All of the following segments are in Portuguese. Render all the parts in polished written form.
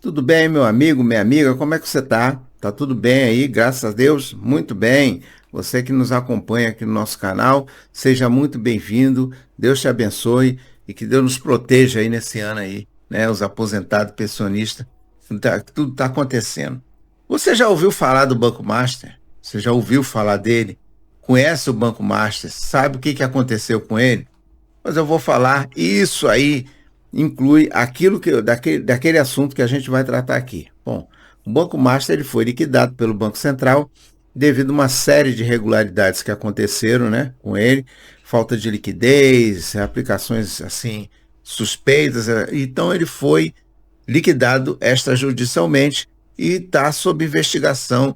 Tudo bem, meu amigo, minha amiga? Como é que você tá? Tá tudo bem aí? Graças a Deus? Muito bem. Você que nos acompanha aqui no nosso canal, seja muito bem-vindo. Deus te abençoe e que Deus nos proteja aí nesse ano aí, né? Os aposentados, pensionistas, tudo tá acontecendo. Você já ouviu falar do Banco Master? Você já ouviu falar dele? Conhece o Banco Master? Sabe o que que aconteceu com ele? Mas eu vou falar, isso aí inclui aquilo que daquele assunto que a gente vai tratar aqui. Bom, o Banco Master ele foi liquidado pelo Banco Central devido a uma série de irregularidades que aconteceram, né, com ele, falta de liquidez, aplicações assim suspeitas, então ele foi liquidado extrajudicialmente e está sob investigação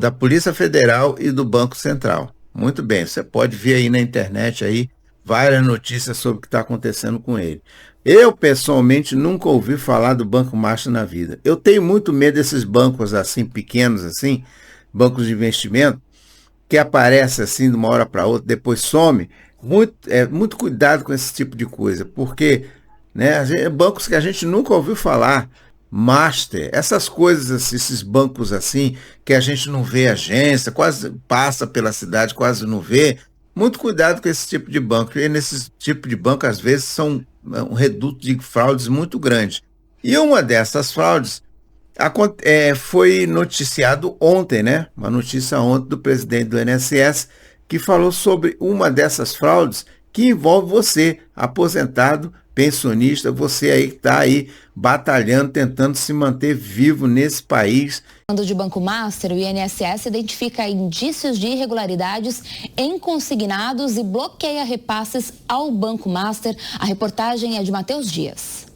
da Polícia Federal e do Banco Central. Muito bem, você pode ver aí na internet aí várias notícias sobre o que está acontecendo com ele. Eu, pessoalmente, nunca ouvi falar do Banco Master na vida. Eu tenho muito medo desses bancos assim, pequenos assim, bancos de investimento, que aparecem assim de uma hora para outra, depois some. Muito cuidado com esse tipo de coisa, porque né, bancos que a gente nunca ouviu falar, Master, essas coisas, assim, esses bancos assim, que a gente não vê agência, quase passa pela cidade, quase não vê. Muito cuidado com esse tipo de banco, porque nesse tipo de banco, às vezes, são um reduto de fraudes muito grande. E uma dessas fraudes foi noticiado ontem, né? Uma notícia ontem do presidente do INSS, que falou sobre uma dessas fraudes que envolve você, aposentado, pensionista, você aí que está aí batalhando, tentando se manter vivo nesse país. Falando de Banco Master, o INSS identifica indícios de irregularidades em consignados e bloqueia repasses ao Banco Master. A reportagem é de Matheus Dias.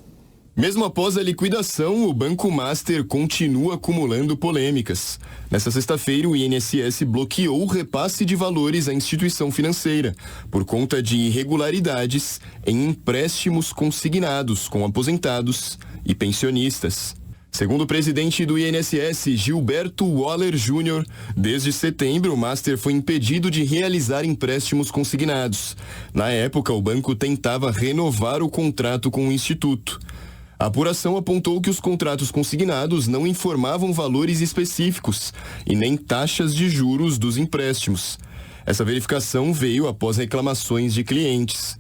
Mesmo após a liquidação, o Banco Master continua acumulando polêmicas. Nesta sexta-feira, o INSS bloqueou o repasse de valores à instituição financeira por conta de irregularidades em empréstimos consignados com aposentados e pensionistas. Segundo o presidente do INSS, Gilberto Waller Jr., desde setembro o Master foi impedido de realizar empréstimos consignados. Na época, o banco tentava renovar o contrato com o instituto. A apuração apontou que os contratos consignados não informavam valores específicos e nem taxas de juros dos empréstimos. Essa verificação veio após reclamações de clientes.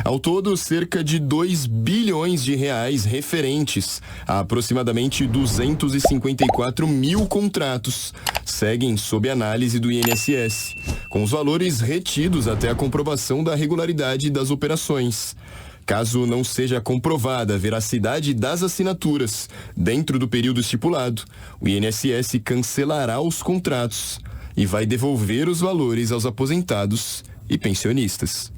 Ao todo, cerca de 2 bilhões de reais referentes a aproximadamente 254 mil contratos seguem sob análise do INSS, com os valores retidos até a comprovação da regularidade das operações. Caso não seja comprovada a veracidade das assinaturas dentro do período estipulado, o INSS cancelará os contratos e vai devolver os valores aos aposentados e pensionistas.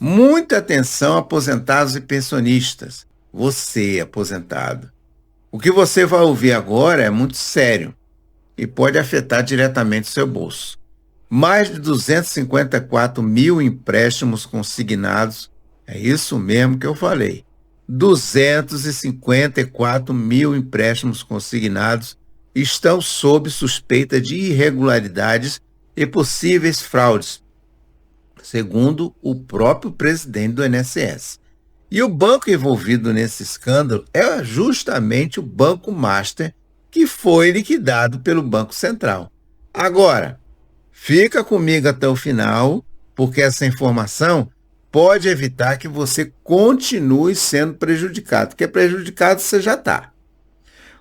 Muita atenção, aposentados e pensionistas. Você, aposentado. O que você vai ouvir agora é muito sério e pode afetar diretamente o seu bolso. Mais de 254 mil empréstimos consignados. É isso mesmo que eu falei. 254 mil empréstimos consignados estão sob suspeita de irregularidades e possíveis fraudes, segundo o próprio presidente do INSS. E o banco envolvido nesse escândalo é justamente o Banco Master, que foi liquidado pelo Banco Central. Agora, fica comigo até o final, porque essa informação pode evitar que você continue sendo prejudicado, porque prejudicado você já está.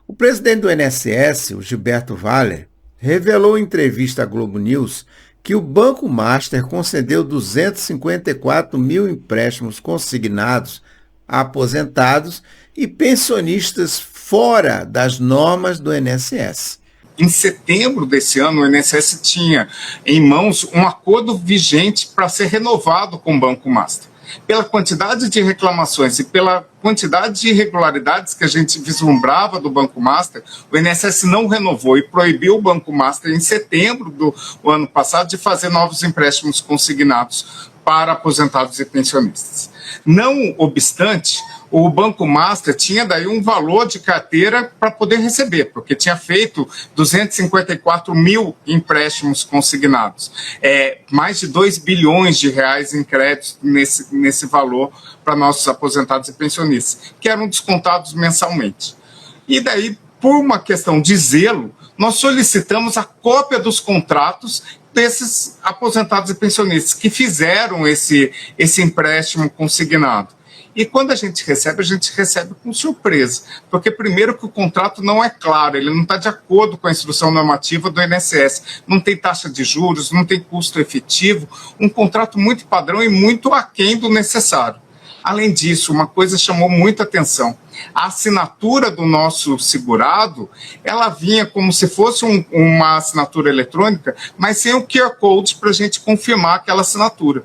O presidente do INSS, o Gilberto Waller, revelou em entrevista à Globo News que o Banco Master concedeu 254 mil empréstimos consignados a aposentados e pensionistas fora das normas do INSS. Em setembro desse ano, o INSS tinha em mãos um acordo vigente para ser renovado com o Banco Master. Pela quantidade de reclamações e pela quantidade de irregularidades que a gente vislumbrava do Banco Master, o INSS não renovou e proibiu o Banco Master em setembro do ano passado de fazer novos empréstimos consignados para aposentados e pensionistas. Não obstante, o Banco Master tinha daí um valor de carteira para poder receber, porque tinha feito 254 mil empréstimos consignados. Mais de 2 bilhões de reais em créditos nesse valor para nossos aposentados e pensionistas, que eram descontados mensalmente. E daí, por uma questão de zelo, nós solicitamos a cópia dos contratos desses aposentados e pensionistas que fizeram esse empréstimo consignado. E quando a gente recebe com surpresa, porque primeiro que o contrato não é claro, ele não está de acordo com a instrução normativa do INSS, não tem taxa de juros, não tem custo efetivo, um contrato muito padrão e muito aquém do necessário. Além disso, uma coisa chamou muita atenção, a assinatura do nosso segurado, ela vinha como se fosse uma assinatura eletrônica, mas sem o QR Code para a gente confirmar aquela assinatura.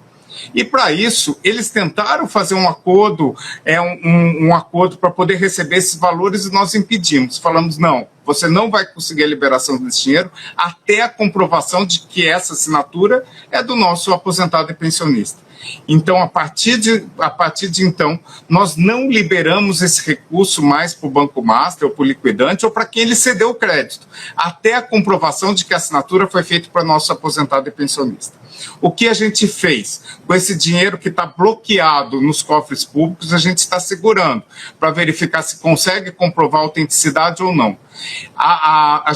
E para isso, eles tentaram fazer um acordo, um acordo para poder receber esses valores e nós impedimos. Falamos, não, você não vai conseguir a liberação desse dinheiro até a comprovação de que essa assinatura é do nosso aposentado e pensionista. Então, a partir de então, nós não liberamos esse recurso mais para o Banco Master ou para o liquidante ou para quem ele cedeu o crédito, até a comprovação de que a assinatura foi feita para nosso aposentado e pensionista. O que a gente fez? Com esse dinheiro que está bloqueado nos cofres públicos, a gente está segurando para verificar se consegue comprovar a autenticidade ou não.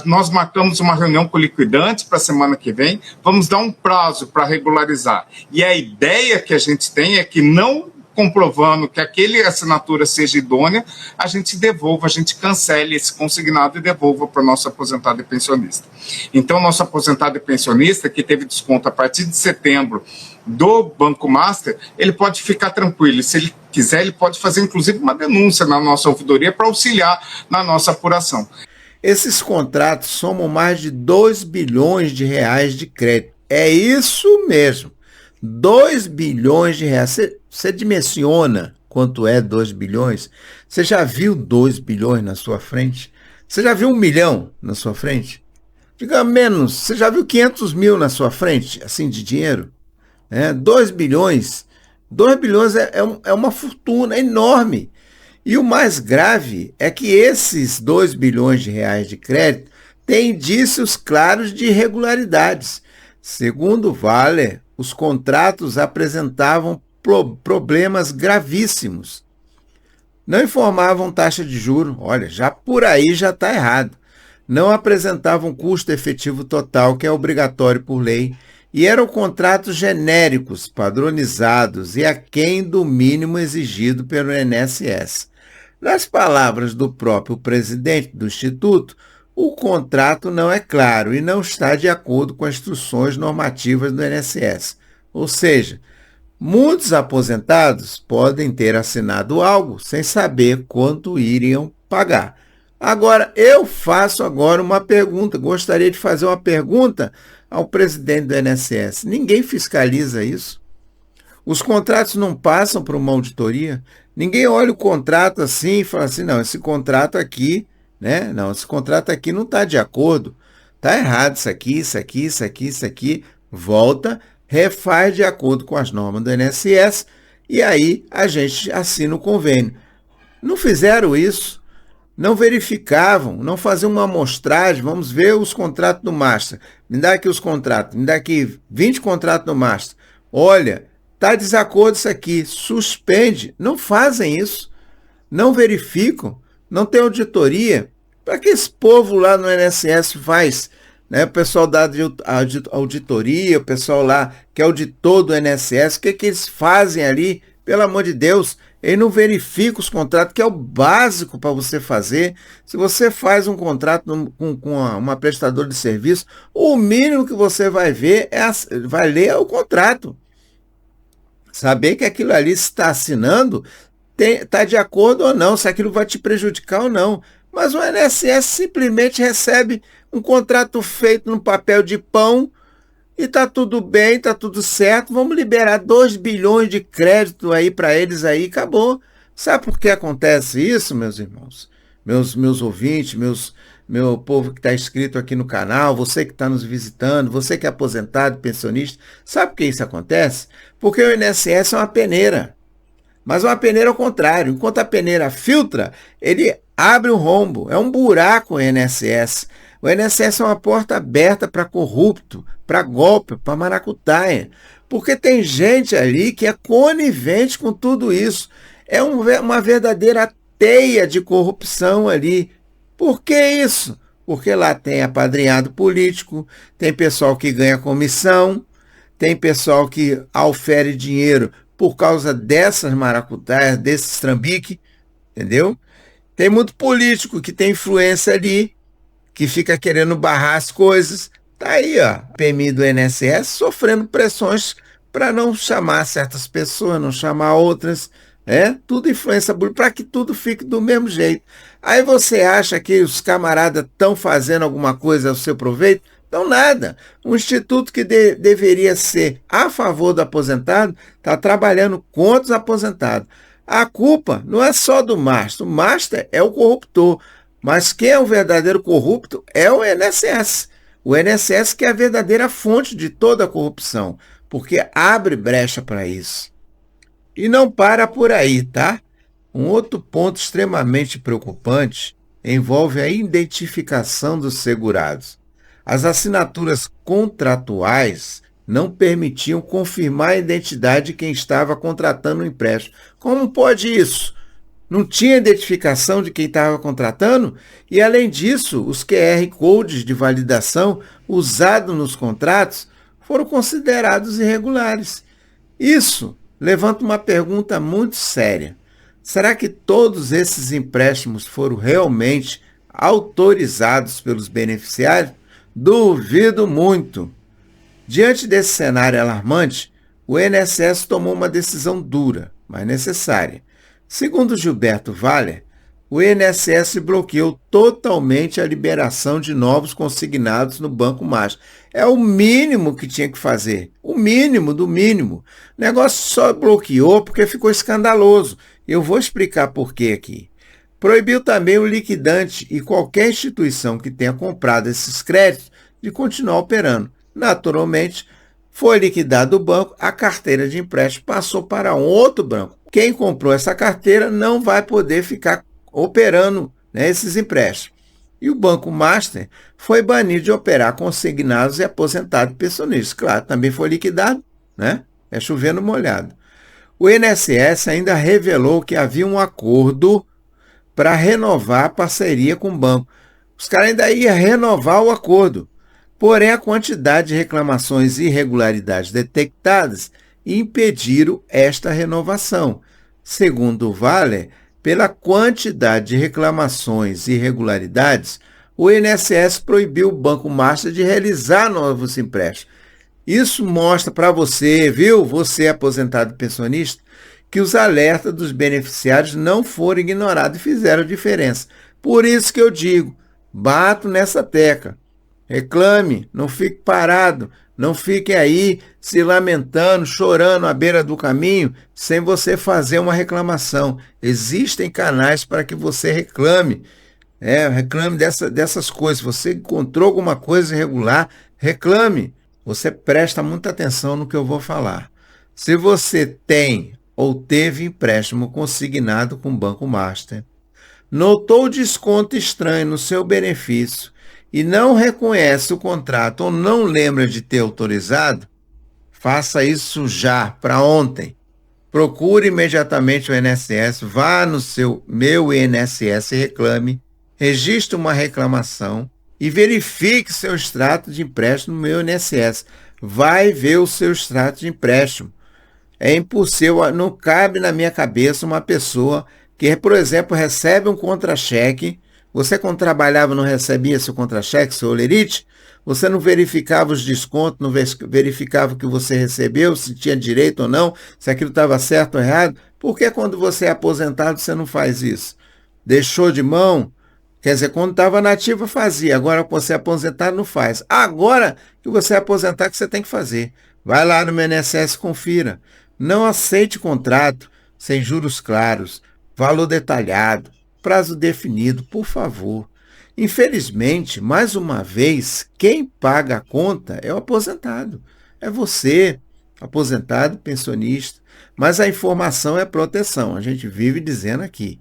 Nós marcamos uma reunião com o liquidante para a semana que vem, vamos dar um prazo para regularizar. E a ideia que a gente tem é que não comprovando que aquele assinatura seja idônea, a gente devolva, a gente cancele esse consignado e devolva para o nosso aposentado e pensionista. Então, nosso aposentado e pensionista, que teve desconto a partir de setembro do Banco Master, ele pode ficar tranquilo. Se ele quiser, ele pode fazer, inclusive, uma denúncia na nossa ouvidoria para auxiliar na nossa apuração. Esses contratos somam mais de 2 bilhões de reais de crédito. É isso mesmo. 2 bilhões de reais. Você dimensiona quanto é 2 bilhões? Você já viu 2 bilhões na sua frente? Você já viu 1 milhão na sua frente? Diga menos, você já viu 500 mil na sua frente, assim, de dinheiro? 2 bilhões. 2 bilhões é uma fortuna enorme. E o mais grave é que esses 2 bilhões de reais de crédito têm indícios claros de irregularidades. Segundo Valer, os contratos apresentavam problemas gravíssimos. Não informavam taxa de juro, olha, já por aí já está errado. Não apresentavam custo efetivo total, que é obrigatório por lei, e eram contratos genéricos, padronizados e aquém do mínimo exigido pelo INSS. Nas palavras do próprio presidente do Instituto, o contrato não é claro e não está de acordo com as instruções normativas do INSS. Ou seja, muitos aposentados podem ter assinado algo sem saber quanto iriam pagar. Agora, eu faço uma pergunta, gostaria de fazer uma pergunta ao presidente do INSS. Ninguém fiscaliza isso? Os contratos não passam por uma auditoria? Ninguém olha o contrato assim e fala assim, não, esse contrato aqui, não, esse contrato aqui não está de acordo, está errado isso aqui, volta, refaz de acordo com as normas do INSS e aí a gente assina o convênio. Não fizeram isso, não verificavam, não faziam uma amostragem, vamos ver os contratos do Master, me dá aqui os contratos, me dá aqui 20 contratos do Master, olha, está desacordo isso aqui, suspende, não fazem isso, não verificam, não tem auditoria. Para que esse povo lá no INSS faz? O pessoal da auditoria, o pessoal lá que é auditor do INSS, o que eles fazem ali? Pelo amor de Deus, ele não verifica os contratos, que é o básico para você fazer. Se você faz um contrato com uma prestadora de serviço, o mínimo que você vai ver, vai ler o contrato. Saber que aquilo ali se está assinando, está de acordo ou não, se aquilo vai te prejudicar ou não. Mas o INSS simplesmente recebe um contrato feito no papel de pão e está tudo bem, está tudo certo, vamos liberar 2 bilhões de crédito aí para eles aí, acabou. Sabe por que acontece isso, meus irmãos? Meus ouvintes, meu povo que está inscrito aqui no canal, você que está nos visitando, você que é aposentado, pensionista, sabe por que isso acontece? Porque o INSS é uma peneira, mas uma peneira ao contrário. Enquanto a peneira filtra, ele abre um rombo, é um buraco o INSS. O INSS é uma porta aberta para corrupto, para golpe, para maracutaia, porque tem gente ali que é conivente com tudo isso. É uma verdadeira teia de corrupção ali, Por que isso? Porque lá tem apadrinhado político, tem pessoal que ganha comissão, tem pessoal que aufere dinheiro por causa dessas maracutaias, desses trambique, entendeu? Tem muito político que tem influência ali, que fica querendo barrar as coisas. Tá aí, ó, PMI do INSS sofrendo pressões para não chamar certas pessoas, não chamar outras, tudo influência para que tudo fique do mesmo jeito. Aí você acha que os camaradas estão fazendo alguma coisa ao seu proveito? Então nada. Um instituto que deveria ser a favor do aposentado está trabalhando contra os aposentados. A culpa não é só do Master. O Master é o corruptor. Mas quem é o verdadeiro corrupto é o INSS. O INSS que é a verdadeira fonte de toda a corrupção, porque abre brecha para isso. E não para por aí, tá? Um outro ponto extremamente preocupante envolve a identificação dos segurados. As assinaturas contratuais não permitiam confirmar a identidade de quem estava contratando o empréstimo. Como pode isso? Não tinha identificação de quem estava contratando? E, além disso, os QR Codes de validação usados nos contratos foram considerados irregulares. Isso levanta uma pergunta muito séria. Será que todos esses empréstimos foram realmente autorizados pelos beneficiários? Duvido muito. Diante desse cenário alarmante, o INSS tomou uma decisão dura, mas necessária. Segundo Gilberto Valler, o INSS bloqueou totalmente a liberação de novos consignados no Banco Master. É o mínimo que tinha que fazer, o mínimo do mínimo. O negócio só bloqueou porque ficou escandaloso. Eu vou explicar por quê aqui. Proibiu também o liquidante e qualquer instituição que tenha comprado esses créditos de continuar operando. Naturalmente, foi liquidado o banco, a carteira de empréstimo passou para um outro banco. Quem comprou essa carteira não vai poder ficar operando, esses empréstimos. E o Banco Master foi banido de operar consignados e aposentados e pensionistas. Claro, também foi liquidado, É chovendo molhado. O INSS ainda revelou que havia um acordo para renovar a parceria com o banco. Os caras ainda iam renovar o acordo. Porém, a quantidade de reclamações e irregularidades detectadas impediram esta renovação. Segundo o Valler, pela quantidade de reclamações e irregularidades, o INSS proibiu o Banco Master de realizar novos empréstimos. Isso mostra para você, viu, você aposentado e pensionista, que os alertas dos beneficiários não foram ignorados e fizeram diferença. Por isso que eu digo, bato nessa tecla. Reclame, não fique parado, não fique aí se lamentando, chorando à beira do caminho, sem você fazer uma reclamação. Existem canais para que você reclame. Reclame dessas coisas. Você encontrou alguma coisa irregular, reclame. Você presta muita atenção no que eu vou falar. Se você tem ou teve empréstimo consignado com o Banco Master, notou desconto estranho no seu benefício e não reconhece o contrato ou não lembra de ter autorizado, faça isso já, para ontem. Procure imediatamente o INSS, vá no seu Meu INSS e reclame, registre uma reclamação e verifique seu extrato de empréstimo no Meu INSS. Vai ver o seu extrato de empréstimo. É impossível, não cabe na minha cabeça uma pessoa que, por exemplo, recebe um contra-cheque. Você, quando trabalhava, não recebia seu contra-cheque, seu olerite? Você não verificava os descontos, não verificava o que você recebeu, se tinha direito ou não, se aquilo estava certo ou errado? Por que quando você é aposentado você não faz isso? Deixou de mão? Quer dizer, quando estava nativa fazia, agora que você é aposentado não faz. Agora que você é aposentado que você tem que fazer. Vai lá no meu INSS e confira. Não aceite contrato sem juros claros, valor detalhado, prazo definido, por favor. Infelizmente, mais uma vez, quem paga a conta é o aposentado. É você, aposentado, pensionista. Mas a informação é proteção, a gente vive dizendo aqui.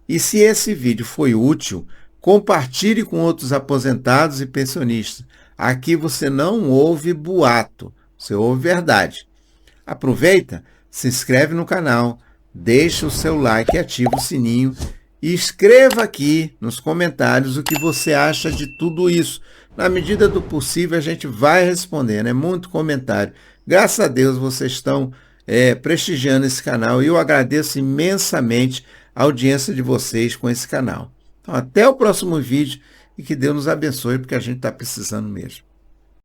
E se esse vídeo foi útil, compartilhe com outros aposentados e pensionistas. Aqui você não ouve boato, você ouve verdade. Aproveita, se inscreve no canal, deixa o seu like e ativa o sininho E escreva aqui nos comentários o que você acha de tudo isso. Na medida do possível, a gente vai respondendo. É muito comentário. Graças a Deus vocês estão prestigiando esse canal e eu agradeço imensamente a audiência de vocês com esse canal. Então, até o próximo vídeo e que Deus nos abençoe, porque a gente está precisando mesmo.